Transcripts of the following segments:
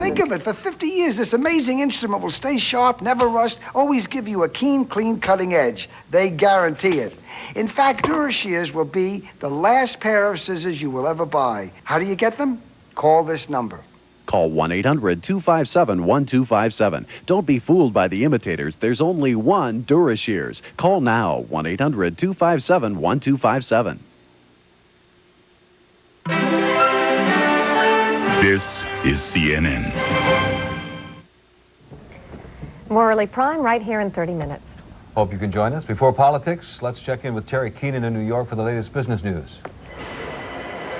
Think of it, for 50 years, this amazing instrument will stay sharp, never rust, always give you a keen, clean cutting edge. They guarantee it. In fact, DuraShears will be the last pair of scissors you will ever buy. How do you get them? Call this number. Call 1-800-257-1257. Don't be fooled by the imitators. There's only one DuraShears. Call now, 1-800-257-1257. This is CNN. More Early Prime right here in 30 minutes. Hope you can join us. Before politics, let's check in with Terry Keenan in New York for the latest business news.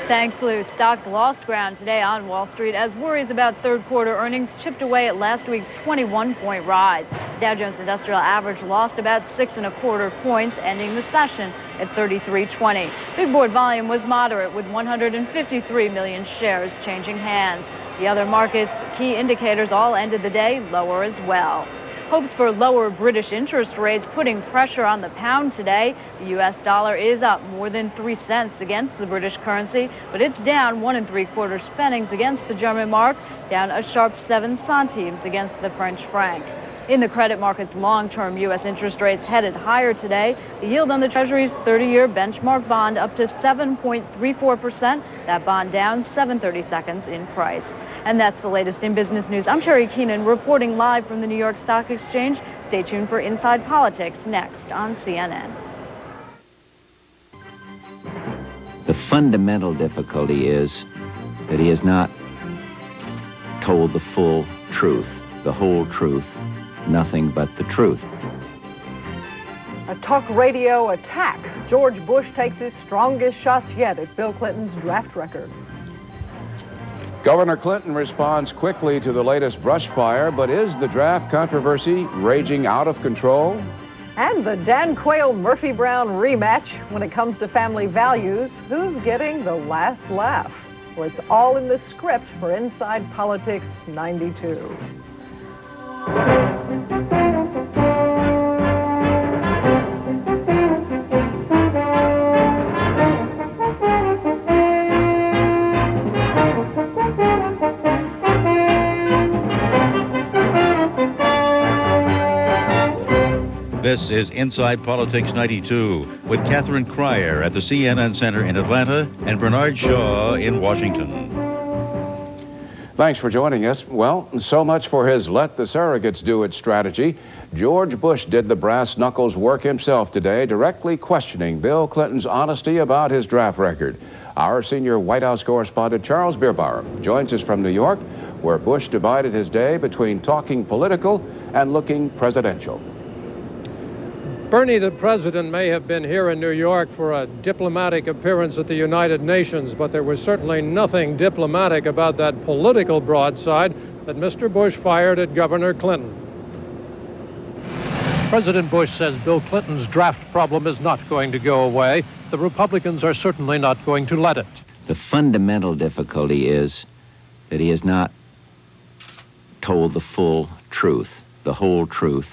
Thanks, Lou. Stocks lost ground today on Wall Street as worries about third quarter earnings chipped away at last week's 21-point rise. Dow Jones Industrial Average lost about 6.25 points, ending the session at 33.20. Big board volume was moderate, with 153 million shares changing hands. The other markets' key indicators all ended the day lower as well. Hopes for lower British interest rates putting pressure on the pound today. The U.S. dollar is up more than 3 cents against the British currency, but it's down 1 3/4 pfennigs against the German mark, down a sharp 7 centimes against the French franc. In the credit markets, long-term U.S. interest rates headed higher today. The yield on the Treasury's 30-year benchmark bond up to 7.34%. That bond down 7/32 in price. And that's the latest in business news. I'm Terry Keenan reporting live from the New York Stock Exchange. Stay tuned for Inside Politics next on CNN. The fundamental difficulty is that he has not told the full truth, the whole truth, nothing but the truth. A talk radio attack. George Bush takes his strongest shots yet at Bill Clinton's draft record. Governor Clinton responds quickly to the latest brush fire, but is the draft controversy raging out of control? And the Dan Quayle-Murphy Brown rematch. When it comes to family values, who's getting the last laugh? Well, it's all in the script for Inside Politics 92. This is Inside Politics 92 with Catherine Crier at the CNN Center in Atlanta and Bernard Shaw in Washington. Thanks for joining us. Well, so much for his let the surrogates do it strategy. George Bush did the brass knuckles work himself today, directly questioning Bill Clinton's honesty about his draft record. Our senior White House correspondent Charles Bierbauer joins us from New York, where Bush divided his day between talking political and looking presidential. Bernie, the president, may have been here in New York for a diplomatic appearance at the United Nations, but there was certainly nothing diplomatic about that political broadside that Mr. Bush fired at Governor Clinton. President Bush says Bill Clinton's draft problem is not going to go away. The Republicans are certainly not going to let it. The fundamental difficulty is that he has not told the full truth, the whole truth,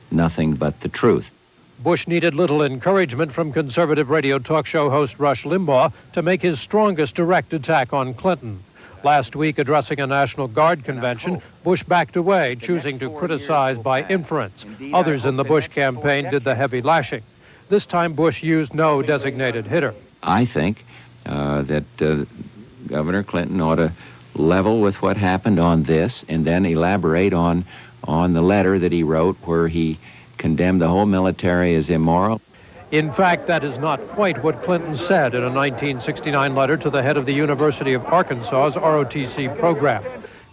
nothing but the truth. Bush needed little encouragement from conservative radio talk show host Rush Limbaugh to make his strongest direct attack on Clinton. Last week, addressing a National Guard convention, Bush backed away, choosing to criticize by inference. Others in the Bush campaign did the heavy lashing. This time, Bush used no designated hitter. I think that Governor Clinton ought to level with what happened on this and then elaborate on the letter that he wrote where he condemned the whole military as immoral. In fact, that is not quite what Clinton said in a 1969 letter to the head of the University of Arkansas's ROTC program.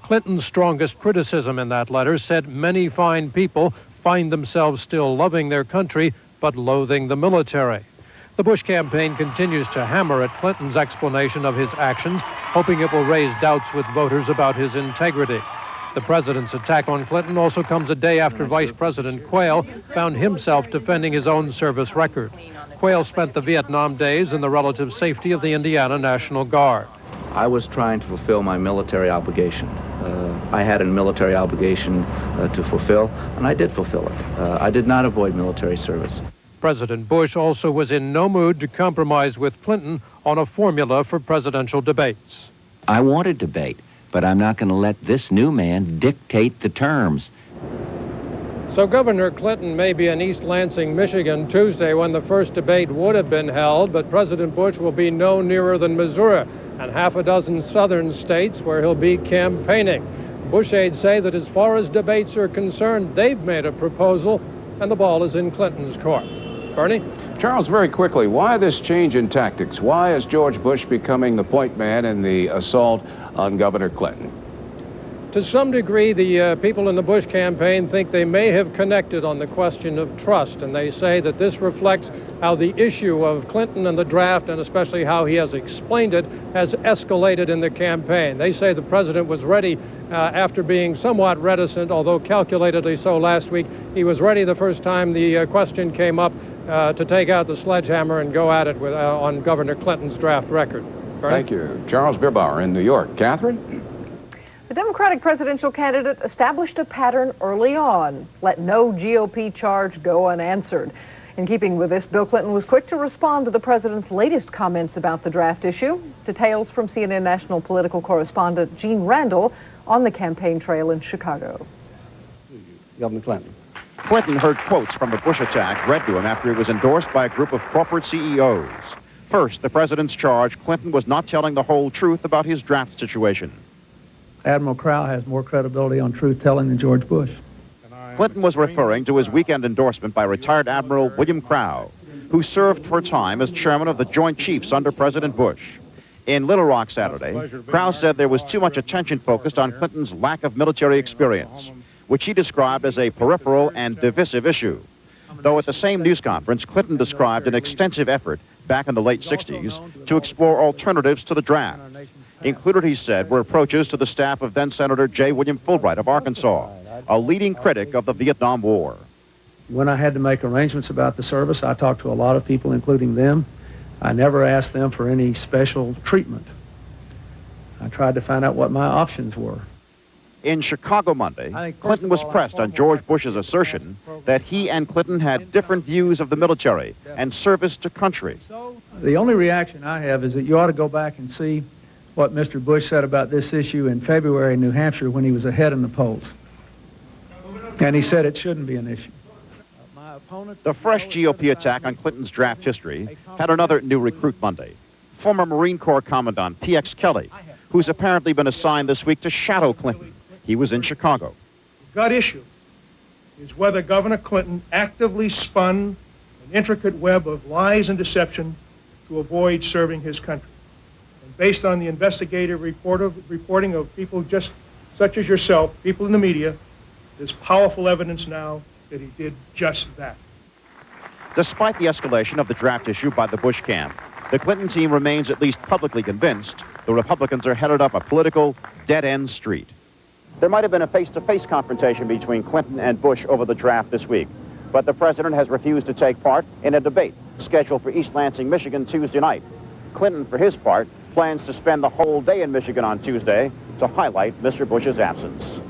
Clinton's strongest criticism in that letter said many fine people find themselves still loving their country but loathing the military. The Bush campaign continues to hammer at Clinton's explanation of his actions, hoping it will raise doubts with voters about his integrity. The president's attack on Clinton also comes a day after Vice President Quayle found himself defending his own service record. Quayle spent the Vietnam days in the relative safety of the Indiana National Guard. I was trying to fulfill my military obligation. I had a military obligation to fulfill, and I did fulfill it. I did not avoid military service. President Bush also was in no mood to compromise with Clinton on a formula for presidential debates. I wanted debate. but I'm not going to let this new man dictate the terms. So Governor Clinton may be in East Lansing, Michigan, Tuesday when the first debate would have been held, but President Bush will be no nearer than Missouri and half a dozen southern states where he'll be campaigning. Bush aides say that as far as debates are concerned, they've made a proposal, and the ball is in Clinton's court. Bernie? Charles, very quickly, why this change in tactics? Why is George Bush becoming the point man in the assault on Governor Clinton? To some degree, the people in the Bush campaign think they may have connected on the question of trust, and they say that this reflects how the issue of Clinton and the draft, and especially how he has explained it, has escalated in the campaign. They say the president was ready after being somewhat reticent, although calculatedly so last week. He was ready the first time the question came up to take out the sledgehammer and go at it with, on Governor Clinton's draft record. Bernie? Thank you. Charles Bierbauer in New York. Catherine? The Democratic presidential candidate established a pattern early on. Let no GOP charge go unanswered. In keeping with this, Bill Clinton was quick to respond to the president's latest comments about the draft issue. Details from CNN national political correspondent Gene Randall on the campaign trail in Chicago. Governor Clinton. Clinton heard quotes from the Bush attack read to him after it was endorsed by a group of corporate CEOs. First, the president's charge Clinton was not telling the whole truth about his draft situation. Admiral Crowe has more credibility on truth-telling than George Bush. Clinton was referring to his weekend endorsement by retired Admiral William Crowe, who served for a time as chairman of the Joint Chiefs under President Bush. In Little Rock Saturday, Crowe said there was too much attention focused on Clinton's lack of military experience, which he described as a peripheral and divisive issue. Though at the same news conference, Clinton described an extensive effort back in the late 60s to explore alternatives to the draft. Included, he said, were approaches to the staff of then-Senator J. William Fulbright of Arkansas, a leading critic of the Vietnam War. When I had to make arrangements about the service, I talked to a lot of people, including them. I never asked them for any special treatment. I tried to find out what my options were. In Chicago Monday, Clinton was pressed on George Bush's assertion that he and Clinton had different views of the military and service to country. The only reaction I have is that you ought to go back and see what Mr. Bush said about this issue in February in New Hampshire when he was ahead in the polls. And he said it shouldn't be an issue. The fresh GOP attack on Clinton's draft history had another new recruit Monday, former Marine Corps Commandant P.X. Kelly, who's apparently been assigned this week to shadow Clinton. He was in Chicago. The gut issue is whether Governor Clinton actively spun an intricate web of lies and deception to avoid serving his country. And based on the investigative reporting of people just such as yourself, people in the media, there's powerful evidence now that he did just that. Despite the escalation of the draft issue by the Bush camp, the Clinton team remains at least publicly convinced the Republicans are headed up a political dead-end street. There might have been a face-to-face confrontation between Clinton and Bush over the draft this week, but the president has refused to take part in a debate scheduled for East Lansing, Michigan, Tuesday night. Clinton, for his part, plans to spend the whole day in Michigan on Tuesday to highlight Mr. Bush's absence.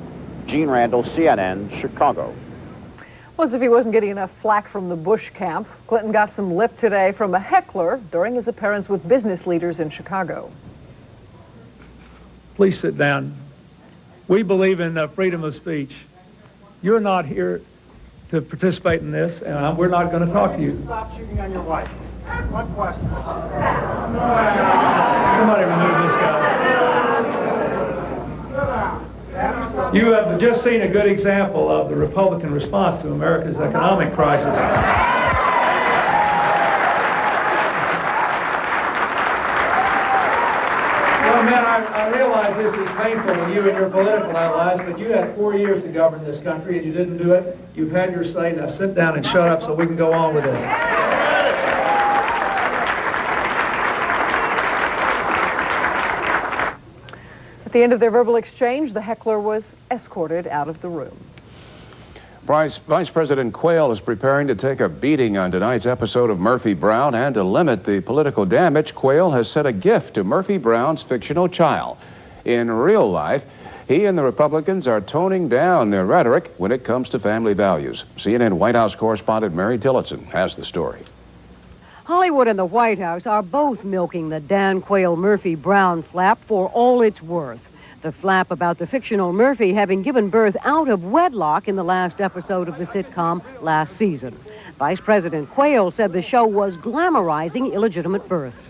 Gene Randall, CNN, Chicago. Well, as if he wasn't getting enough flack from the Bush camp, Clinton got some lip today from a heckler during his appearance with business leaders in Chicago. Please sit down. We believe in freedom of speech. You're not here to participate in this, and we're not going to talk to you. Stop shooting on your wife. One question. Somebody remove this guy. You have just seen a good example of the Republican response to America's economic crisis. Well, man, I realize this is painful to you and your political allies, but you had 4 years to govern this country and you didn't do it. You've had your say. Now sit down and shut up so we can go on with this. At the end of their verbal exchange, the heckler was escorted out of the room. Vice President Quayle is preparing to take a beating on tonight's episode of Murphy Brown, and to limit the political damage, Quayle has sent a gift to Murphy Brown's fictional child. In real life, he and the Republicans are toning down their rhetoric when it comes to family values. CNN White House correspondent Mary Tillotson has the story. Hollywood and the White House are both milking the Dan Quayle Murphy Brown flap for all it's worth. The flap about the fictional Murphy having given birth out of wedlock in the last episode of the sitcom last season. Vice President Quayle said the show was glamorizing illegitimate births.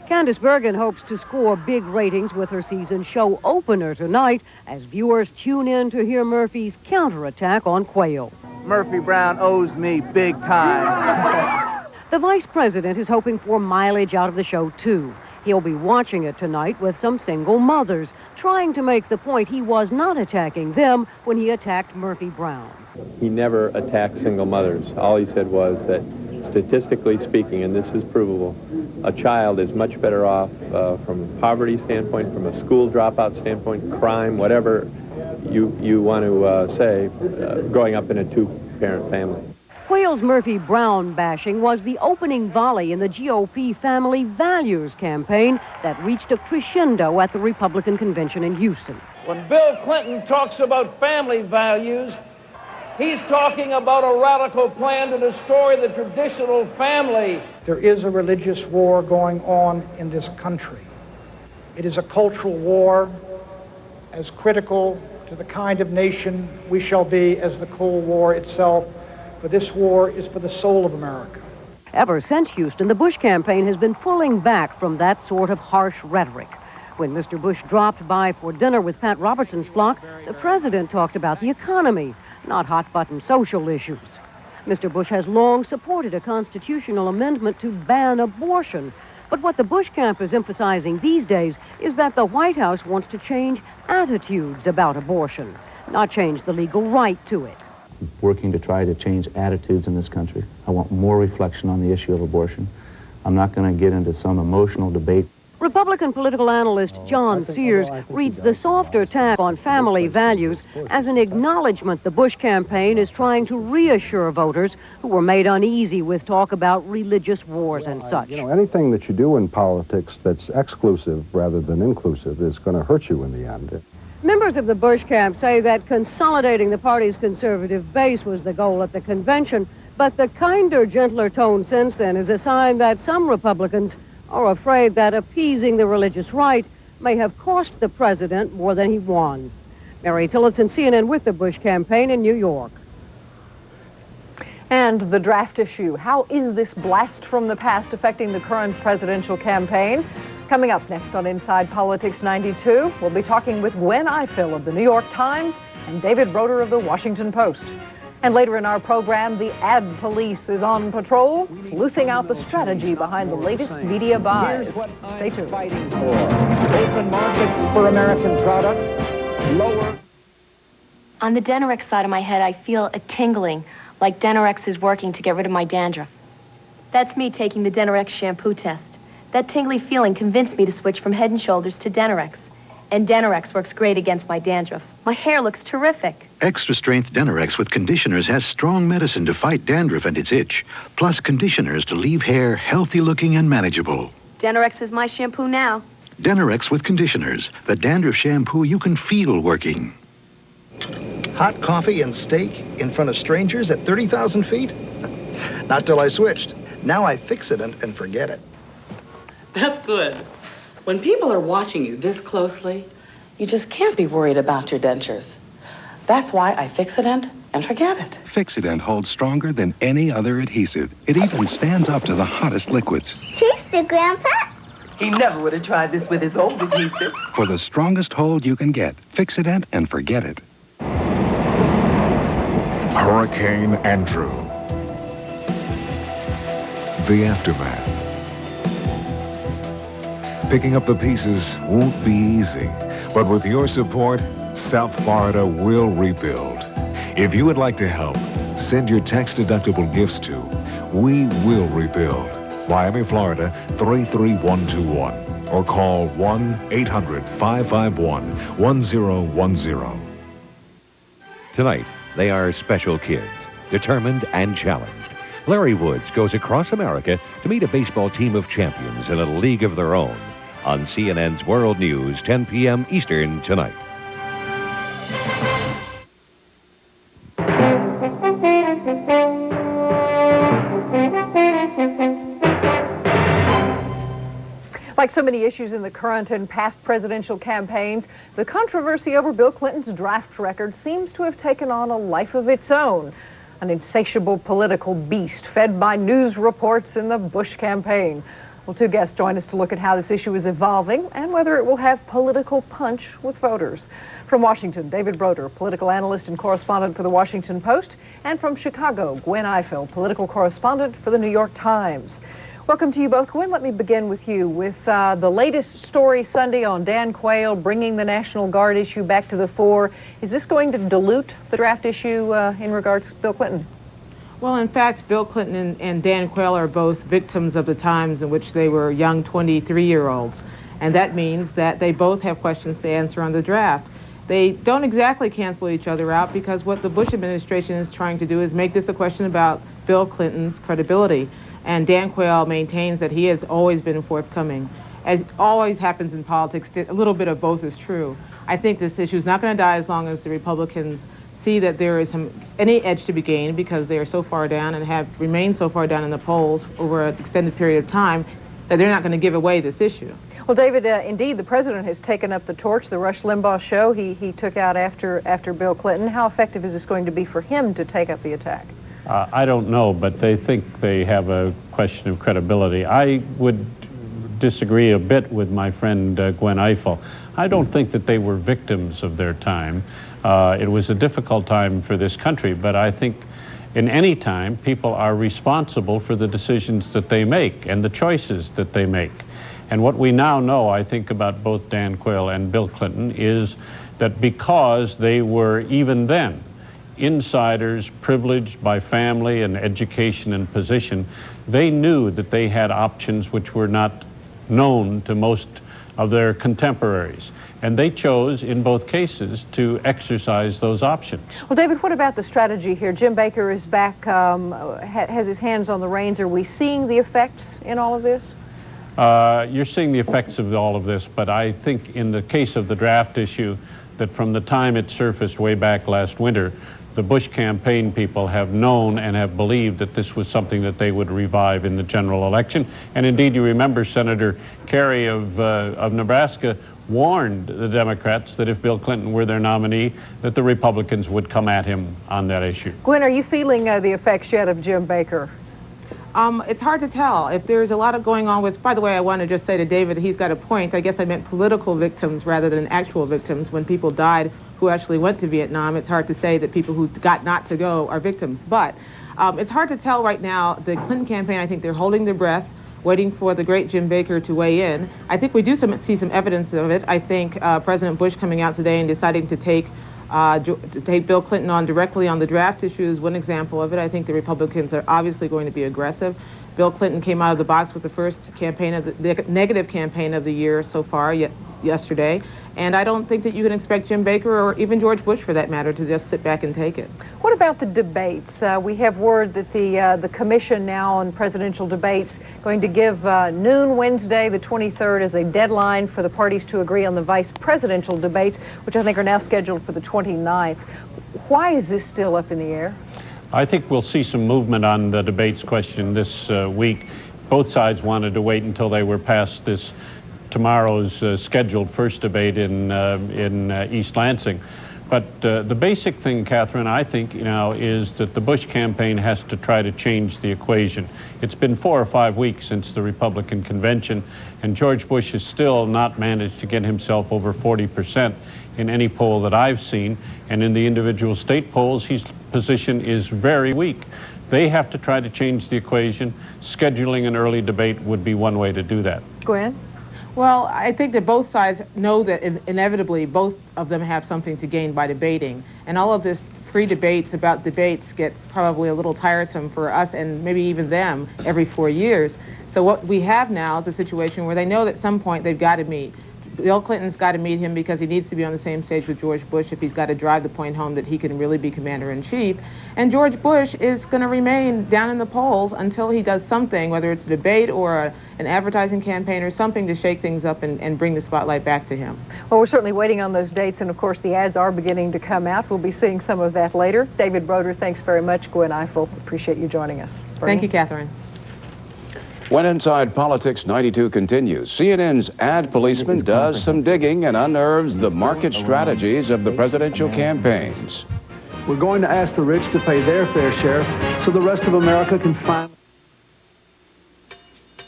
Candice Bergen hopes to score big ratings with her season show opener tonight as viewers tune in to hear Murphy's counterattack on Quayle. Murphy Brown owes me big time. The vice president is hoping for mileage out of the show, too. He'll be watching it tonight with some single mothers, trying to make the point he was not attacking them when he attacked Murphy Brown. He never attacked single mothers. All he said was that, statistically speaking, and this is provable, a child is much better off from a poverty standpoint, from a school dropout standpoint, crime, whatever you want to say, growing up in a two-parent family. Quayle's Murphy Brown bashing was the opening volley in the GOP Family Values campaign that reached a crescendo at the Republican convention in Houston. When Bill Clinton talks about family values, he's talking about a radical plan to destroy the traditional family. There is a religious war going on in this country. It is a cultural war as critical to the kind of nation we shall be as the Cold War itself. But this war is for the soul of America. Ever since Houston, the Bush campaign has been pulling back from that sort of harsh rhetoric. When Mr. Bush dropped by for dinner with Pat Robertson's flock, the president talked about the economy, not hot-button social issues. Mr. Bush has long supported a constitutional amendment to ban abortion. But what the Bush camp is emphasizing these days is that the White House wants to change attitudes about abortion, not change the legal right to it. Working to try to change attitudes in this country. I want more reflection on the issue of abortion. I'm not going to get into some emotional debate. Republican political analyst John Sears reads the softer attack on family values as an acknowledgement the Bush campaign is trying to reassure voters who were made uneasy with talk about religious wars and such. You know, anything that you do in politics that's exclusive rather than inclusive is going to hurt you in the end. Members of the Bush camp say that consolidating the party's conservative base was the goal at the convention, but the kinder, gentler tone since then is a sign that some Republicans are afraid that appeasing the religious right may have cost the president more than he won. Mary Tillotson, CNN, with the Bush campaign in New York. And the draft issue. How is this blast from the past affecting the current presidential campaign? Coming up next on Inside Politics 92, we'll be talking with Gwen Ifill of the New York Times and David Broder of the Washington Post. And later in our program, the ad police is on patrol, sleuthing out the strategy behind the latest media buys. Stay tuned. Fighting for open market for American products, lower. On the Denorex side of my head, I feel a tingling, like Denorex is working to get rid of my dandruff. That's me taking the Denorex shampoo test. That tingly feeling convinced me to switch from Head & Shoulders to Denorex. And Denorex works great against my dandruff. My hair looks terrific. Extra strength Denorex with conditioners has strong medicine to fight dandruff and its itch, plus conditioners to leave hair healthy looking and manageable. Denorex is my shampoo now. Denorex with conditioners, the dandruff shampoo you can feel working. Hot coffee and steak in front of strangers at 30,000 feet? Not till I switched. Now I fix it and forget it. That's good. When people are watching you this closely, you just can't be worried about your dentures. That's why I Fixident and forget it. Fixident holds stronger than any other adhesive. It even stands up to the hottest liquids. Taste it, Grandpa. He never would have tried this with his old adhesive. For the strongest hold you can get, Fixident and forget it. Hurricane Andrew. The aftermath. Picking up the pieces won't be easy, but with your support, South Florida will rebuild. If you would like to help, send your tax-deductible gifts to We Will Rebuild, Miami, Florida 33121, or call 1-800-551-1010. Tonight, they are special kids, determined and challenged. Larry Woods goes across America to meet a baseball team of champions in a league of their own. On CNN's World News, 10 p.m. Eastern tonight. Like so many issues in the current and past presidential campaigns, the controversy over Bill Clinton's draft record seems to have taken on a life of its own. An insatiable political beast fed by news reports in the Bush campaign. Well, two guests join us to look at how this issue is evolving and whether it will have political punch with voters. From Washington, David Broder, political analyst and correspondent for The Washington Post, and from Chicago, Gwen Ifill, political correspondent for The New York Times. Welcome to you both. Gwen, let me begin with you with the latest story Sunday on Dan Quayle bringing the National Guard issue back to the fore. Is this going to dilute the draft issue in regards to Bill Clinton? Well, in fact, Bill Clinton and Dan Quayle are both victims of the times in which they were young 23-year-olds. And that means that they both have questions to answer on the draft. They don't exactly cancel each other out because what the Bush administration is trying to do is make this a question about Bill Clinton's credibility. And Dan Quayle maintains that he has always been forthcoming. As always happens in politics, a little bit of both is true. I think this issue is not going to die as long as the Republicans see that there is any edge to be gained because they are so far down and have remained so far down in the polls over an extended period of time that they're not going to give away this issue. Well, David, indeed, the president has taken up the torch. The Rush Limbaugh show he took out after Bill Clinton. How effective is this going to be for him to take up the attack? I don't know, but they think they have a question of credibility. I would disagree a bit with my friend Gwen Ifill. I don't think that they were victims of their time. It was a difficult time for this country, but I think in any time, people are responsible for the decisions that they make and the choices that they make. And what we now know, I think, about both Dan Quayle and Bill Clinton is that because they were, even then, insiders privileged by family and education and position, they knew that they had options which were not known to most of their contemporaries. And they chose, in both cases, to exercise those options. Well, David, what about the strategy here? Jim Baker is back, has his hands on the reins. Are we seeing the effects in all of this? You're seeing the effects of all of this, but I think in the case of the draft issue, that from the time it surfaced way back last winter, the Bush campaign people have known and have believed that this was something that they would revive in the general election. And indeed, you remember Senator Crier of Nebraska warned the Democrats that if Bill Clinton were their nominee, that the Republicans would come at him on that issue. Gwen, are you feeling the effects yet of Jim Baker? It's hard to tell. If there's a lot of going on with, by the way, I want to just say to David, he's got a point. I guess I meant political victims rather than actual victims. When people died who actually went to Vietnam, it's hard to say that people who got not to go are victims. But it's hard to tell right now. The Clinton campaign, I think they're holding their breath, waiting for the great Jim Baker to weigh in. I think we do see some evidence of it. I think President Bush coming out today and deciding to take Bill Clinton on directly on the draft issue is one example of it. I think the Republicans are obviously going to be aggressive. Bill Clinton came out of the box with the first campaign of the negative campaign of the year so far yesterday. And I don't think that you can expect Jim Baker or even George Bush, for that matter, to just sit back and take it. What about the debates? We have word that the commission now on presidential debates going to give noon Wednesday, the 23rd, as a deadline for the parties to agree on the vice presidential debates, which I think are now scheduled for the 29th. Why is this still up in the air? I think we'll see some movement on the debates question this week. Both sides wanted to wait until they were past tomorrow's scheduled first debate in East Lansing. But the basic thing, Catherine, I think now is that the Bush campaign has to try to change the equation. It's been 4 or 5 weeks since the Republican convention, and George Bush has still not managed to get himself over 40% in any poll that I've seen. And in the individual state polls, his position is very weak. They have to try to change the equation. Scheduling an early debate would be one way to do that. Gwen? Well, I think that both sides know that inevitably both of them have something to gain by debating. And all of this free debates about debates gets probably a little tiresome for us and maybe even them every 4 years. So what we have now is a situation where they know that at some point they've got to meet. Bill Clinton's got to meet him because he needs to be on the same stage with George Bush if he's got to drive the point home that he can really be commander-in-chief. And George Bush is going to remain down in the polls until he does something, whether it's a debate or an advertising campaign or something to shake things up and bring the spotlight back to him. Well, we're certainly waiting on those dates, and of course the ads are beginning to come out. We'll be seeing some of that later. David Broder, thanks very much. Gwen Ifill, appreciate you joining us. Thank you, Catherine. When Inside Politics 92 continues, CNN's ad policeman does some digging and unnerves the market strategies of the presidential campaigns. We're going to ask the rich to pay their fair share so the rest of America can finally...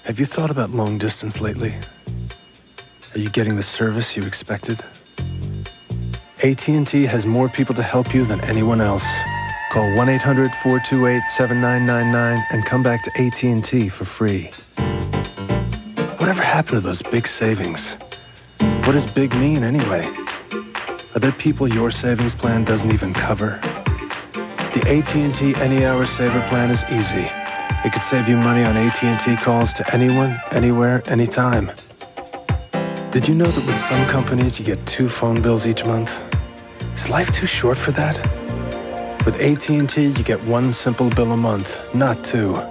Have you thought about long distance lately? Are you getting the service you expected? AT&T has more people to help you than anyone else. Call 1-800-428-7999 and come back to AT&T for free. Whatever happened to those big savings? What does big mean anyway? Are there people your savings plan doesn't even cover? The AT&T Any Hour Saver plan is easy. It could save you money on AT&T calls to anyone, anywhere, anytime. Did you know that with some companies you get 2 phone bills each month? Is life too short for that? With AT&T, you get 1 simple bill a month, not 2.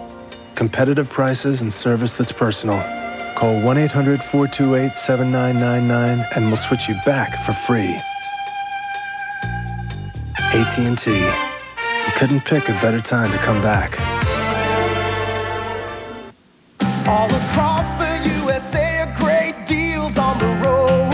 Competitive prices and service that's personal. Call 1-800-428-7999 and we'll switch you back for free. AT&T. You couldn't pick a better time to come back. All across the USA, great deals on the road.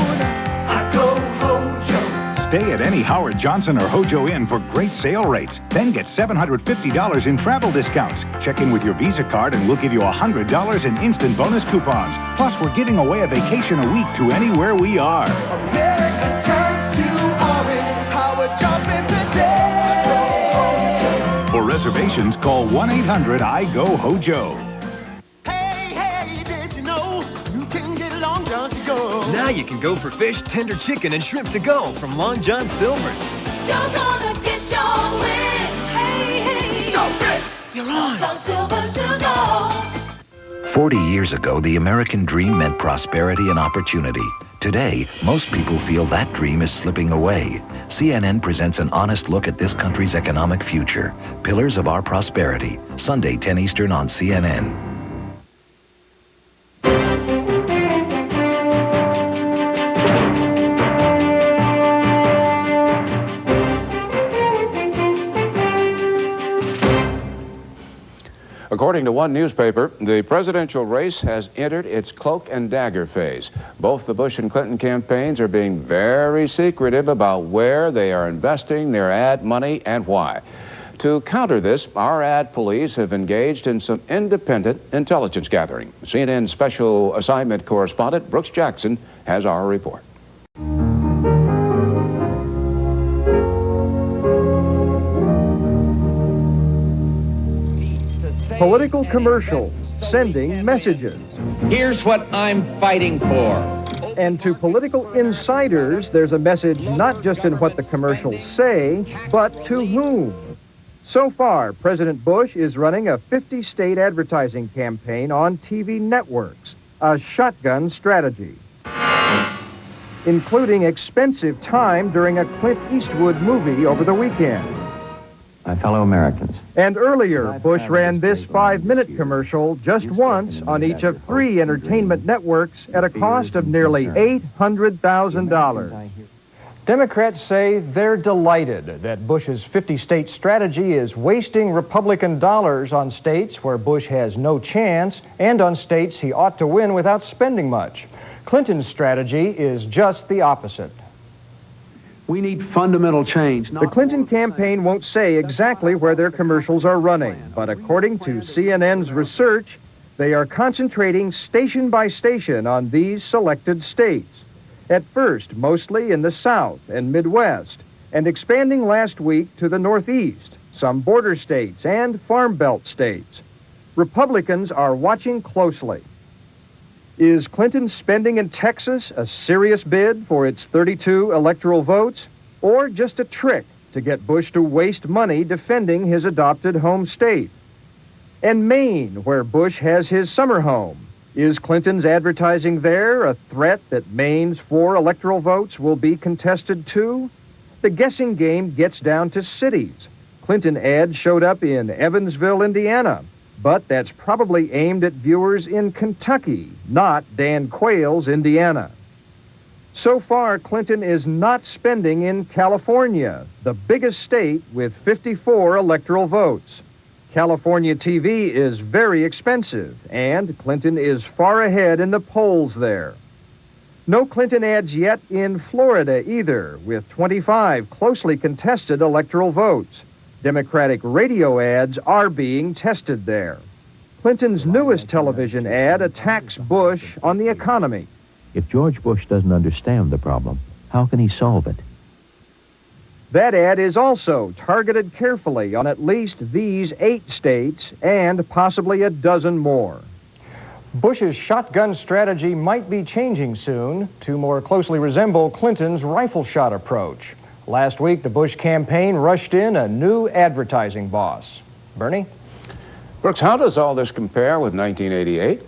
I go Hojo. Stay at any Howard Johnson or Hojo Inn for great sale rates. Then get $750 in travel discounts. Check in with your Visa card and we'll give you $100 in instant bonus coupons. Plus, we're giving away a vacation a week to anywhere we are. America turns to orange. Howard Johnson today. For reservations, call 1-800-I-GO-HOJO. Now you can go for fish, tender chicken, and shrimp to go from Long John Silver's. You're gonna get your wish. Hey, hey. Go fish. You're on. Long John Silver's to go. 40 years ago, the American dream meant prosperity and opportunity. Today, most people feel that dream is slipping away. CNN presents an honest look at this country's economic future. Pillars of Our Prosperity. Sunday, 10 Eastern on CNN. According to one newspaper, the presidential race has entered its cloak and dagger phase. Both the Bush and Clinton campaigns are being very secretive about where they are investing their ad money and why. To counter this, our ad police have engaged in some independent intelligence gathering. CNN special assignment correspondent Brooks Jackson has our report. Political commercials, sending messages. Here's what I'm fighting for. And to political insiders, there's a message not just in what the commercials say, but to whom. So far, President Bush is running a 50-state advertising campaign on TV networks, a shotgun strategy, including expensive time during a Clint Eastwood movie over the weekend. My fellow Americans. And earlier, Bush ran this 5-minute commercial just once on each of 3 entertainment networks at a cost of nearly $800,000. Democrats say they're delighted that Bush's 50-state strategy is wasting Republican dollars on states where Bush has no chance and on states he ought to win without spending much. Clinton's strategy is just the opposite. We need fundamental change. The Clinton campaign won't say exactly where their commercials are running, but according to CNN's research, they are concentrating station by station on these selected states. At first, mostly in the South and Midwest, and expanding last week to the Northeast, some border states and Farm Belt states. Republicans are watching closely. Is Clinton's spending in Texas a serious bid for its 32 electoral votes, or just a trick to get Bush to waste money defending his adopted home state? And Maine, where Bush has his summer home, is Clinton's advertising there a threat that Maine's 4 electoral votes will be contested too? The guessing game gets down to cities. Clinton ads showed up in Evansville, Indiana, but that's probably aimed at viewers in Kentucky, not Dan Quayle's Indiana. So far, Clinton is not spending in California, the biggest state with 54 electoral votes. California TV is very expensive, and Clinton is far ahead in the polls there. No Clinton ads yet in Florida either, with 25 closely contested electoral votes. Democratic radio ads are being tested there. Clinton's newest television ad attacks Bush on the economy. If George Bush doesn't understand the problem, how can he solve it? That ad is also targeted carefully on at least these 8 states and possibly a dozen more. Bush's shotgun strategy might be changing soon to more closely resemble Clinton's rifle shot approach. Last week, the Bush campaign rushed in a new advertising boss. Bernie? Brooks, how does all this compare with 1988?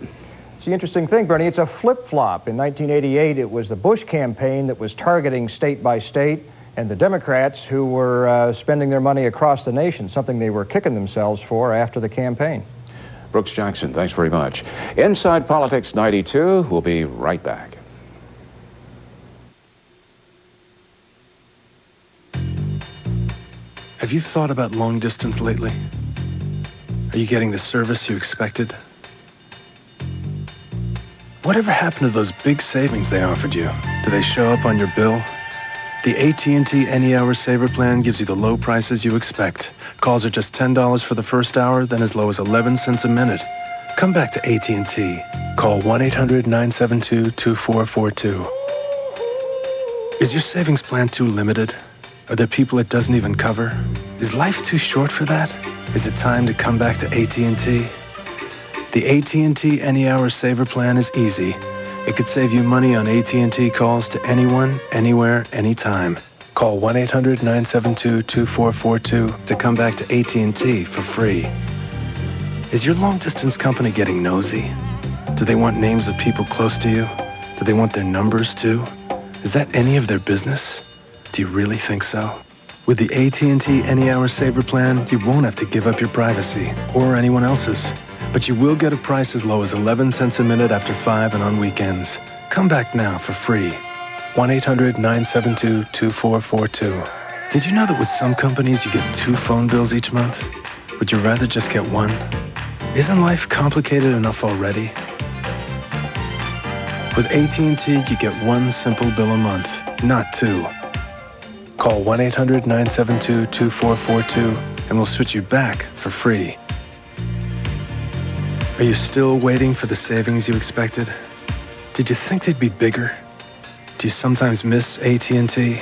It's the interesting thing, Bernie. It's a flip-flop. In 1988, it was the Bush campaign that was targeting state by state, and the Democrats who were spending their money across the nation, something they were kicking themselves for after the campaign. Brooks Jackson, thanks very much. Inside Politics 92, we'll be right back. Have you thought about long distance lately? Are you getting the service you expected? Whatever happened to those big savings they offered you? Do they show up on your bill? The AT&T Any Hour Saver plan gives you the low prices you expect. Calls are just $10 for the first hour, then as low as 11 cents a minute. Come back to AT&T. Call 1-800-972-2442. Is your savings plan too limited? Are there people it doesn't even cover? Is life too short for that? Is it time to come back to AT&T? The AT&T Any Hour Saver plan is easy. It could save you money on AT&T calls to anyone, anywhere, anytime. Call 1-800-972-2442 to come back to AT&T for free. Is your long-distance company getting nosy? Do they want names of people close to you? Do they want their numbers too? Is that any of their business? Do you really think so? With the AT&T Any Hour Saver plan, you won't have to give up your privacy or anyone else's. But you will get a price as low as 11 cents a minute after 5 and on weekends. Come back now for free. 1-800-972-2442. Did you know that with some companies you get 2 phone bills each month? Would you rather just get 1? Isn't life complicated enough already? With AT&T, you get 1 simple bill a month, not 2. Call 1-800-972-2442 and we'll switch you back for free. Are you still waiting for the savings you expected? Did you think they'd be bigger? Do you sometimes miss AT&T?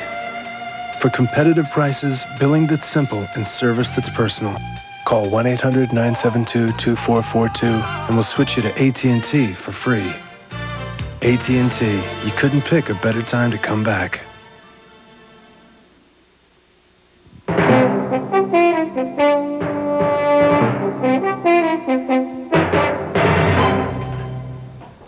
For competitive prices, billing that's simple, and service that's personal, call 1-800-972-2442 and we'll switch you to AT&T for free. AT&T, you couldn't pick a better time to come back.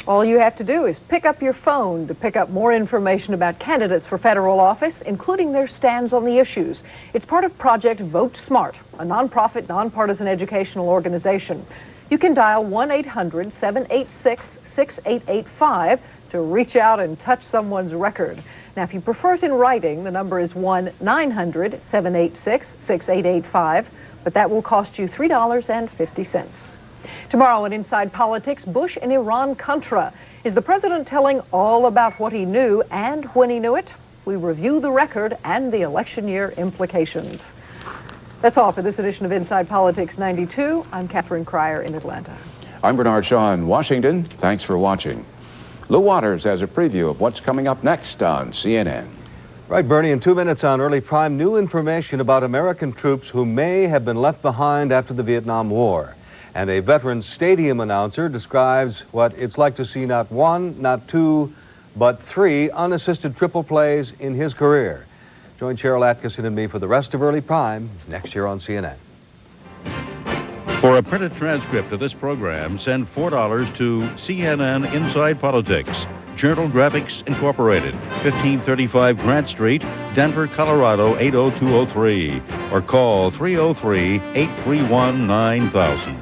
All you have to do is pick up your phone to pick up more information about candidates for federal office, including their stands on the issues. It's part of Project Vote Smart, a nonprofit, nonpartisan educational organization. You can dial 1-800-786-6885 to reach out and touch someone's record. Now, if you prefer it in writing, the number is 1-900-786-6885, but that will cost you $3.50. Tomorrow on Inside Politics, Bush and Iran-Contra. Is the president telling all about what he knew and when he knew it? We review the record and the election year implications. That's all for this edition of Inside Politics 92. I'm Catherine Crier in Atlanta. I'm Bernard Shaw in Washington. Thanks for watching. Lou Waters has a preview of what's coming up next on CNN. Right, Bernie, in 2 minutes on Early Prime, new information about American troops who may have been left behind after the Vietnam War. And a Veterans Stadium announcer describes what it's like to see not 1, not 2, but 3 unassisted triple plays in his career. Join Cheryl Atkinson and me for the rest of Early Prime next year on CNN. For a printed transcript of this program, send $4 to CNN Inside Politics, Journal Graphics Incorporated, 1535 Grant Street, Denver, Colorado 80203, or call 303-831-9000.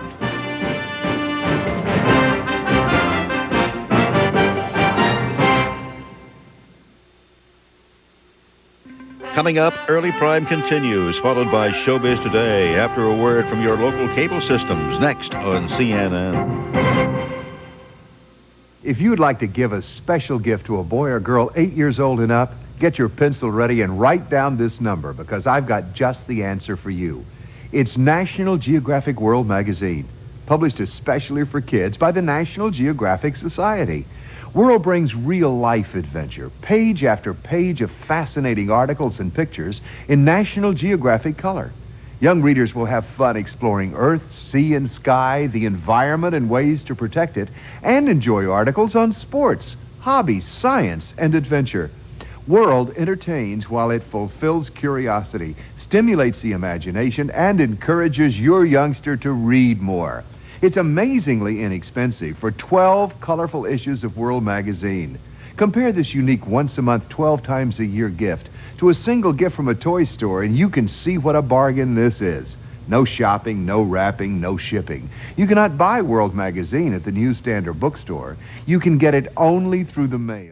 Coming up, Early Prime continues, followed by Showbiz Today, after a word from your local cable systems, next on CNN. If you'd like to give a special gift to a boy or girl 8 years old and up, get your pencil ready and write down this number, because I've got just the answer for you. It's National Geographic World Magazine, published especially for kids by the National Geographic Society. World brings real-life adventure, page after page of fascinating articles and pictures in National Geographic color. Young readers will have fun exploring Earth, sea, and sky, the environment, and ways to protect it, and enjoy articles on sports, hobbies, science, and adventure. World entertains while it fulfills curiosity, stimulates the imagination, and encourages your youngster to read more. It's amazingly inexpensive for 12 colorful issues of World magazine. Compare this unique once-a-month, 12 times a year gift to a single gift from a toy store, and you can see what a bargain this is. No shopping, no wrapping, no shipping. You cannot buy World magazine at the newsstand or bookstore. You can get it only through the mail.